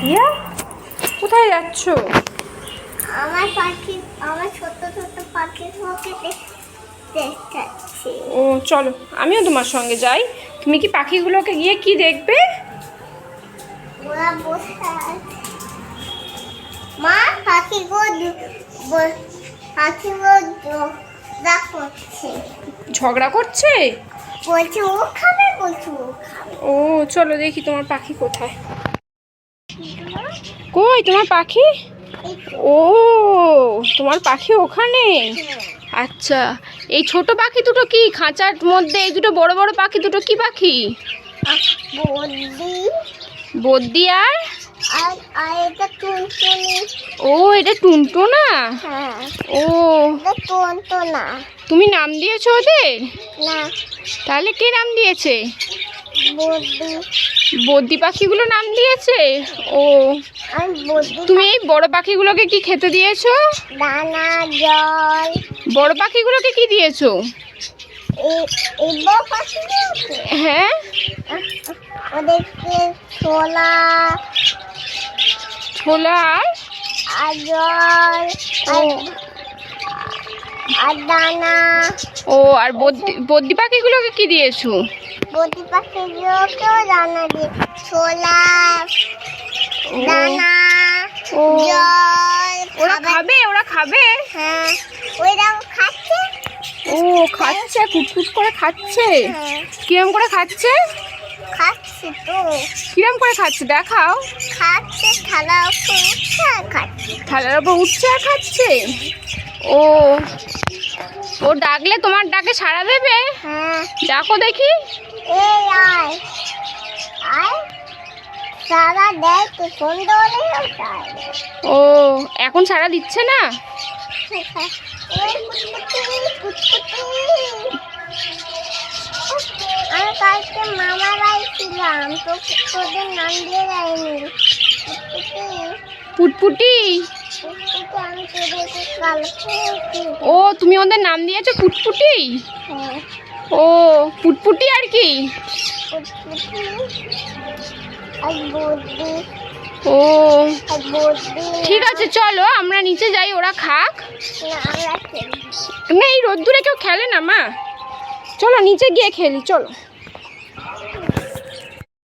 ইয়া কোথায় যাচ্ছ? আমার পাখি, আমার ছোট ছোট পাখিগুলোকে দেখাচ্ছি। ও চলো, আমিও তোমার সঙ্গে যাই। তুমি কি পাখিগুলোকে গিয়ে কি দেখবে? ওরা বসে আছে। মা, পাখিগুলো ঝগড়া করছে। ঝগড়া করছে? বলছে ও খাবে, বলছে ও খাবে। ও চলো দেখি তোমার পাখি কোথায়। কই তোমার পাখি? ও তোমার পাখি ওখানে। আচ্ছা, এই ছোট পাখি দুটো কি খাঁচার মধ্যে? এই দুটো বড় বড় পাখি দুটো কি পাখি? বদ্দি। বদ্দি আর এটা টুনটুনি। ও এটা টুনটুনা। হ্যাঁ, ও এটা টুনটুনা। তুমি নাম দিয়েছো ওদের? না, তাহলে কে নাম দিয়েছে? বদ্দি। বদ্দি পাখিগুলো নাম দিয়েছে। ও আমি বদ্দি। তুমি এই বড় পাখিগুলোকে কি খেতে দিয়েছো? দানা, জল। বড় পাখিগুলোকে কি দিয়েছো? এই বড় পাখিগুলোকে হ্যাঁ, ওদেরকে ছোলা ছোলা আর জল আর দানা। ও আর বদ্দি পাখিগুলোকে কি দিয়েছো? বদ্দি পাখিগুলোকেও দানা দিয়ে ছোলা, দানা, ও জল। ওরা খাবে? ওরা খাবে? হ্যাঁ, ওইরাও খাচ্ছে। ও খাচ্ছে, কুটকুট করে খাচ্ছে। হ্যাঁ, কিরম করে খাচ্ছে? খাচ্ছে তো। কিরম করে খাচ্ছে দেখাও। খাচ্ছে, থালার উপর উঠছে আর খাচ্ছে। থালার উপর উঠছে আর খাচ্ছে। ও ও ডাকলে তোমার ডাকে সাড়া দেবে? হ্যাঁ, ডাকো দেখি। এই আয় আয়, সারা দেয় তো সুন্দর হলেও তাই। ও এখন সাড়া দিচ্ছে না? ওই কুটকুটি, কুটকুটি। আমি কালকে মামা বাড়ি ছিলাম, তো তোদের নাম দিয়ে যায়নি। পুটপুটি। কুটকুটি, আমি তোদেরকে কালকে ও তুমি ওদের নাম দিয়েছো পুটপুটি? হ্যাঁ, ও পুটপুটি আর কি? কুটকুটি আর বদ্দি। ও আর বদ্দি। ঠিক আছে চলো আমরা নিচে যাই, ওরা খাক। না, আমরা খেলি। না এই রোদ্দুরে কেউ খেলে না মা, চলো নিচে গিয়ে খেলি চলো।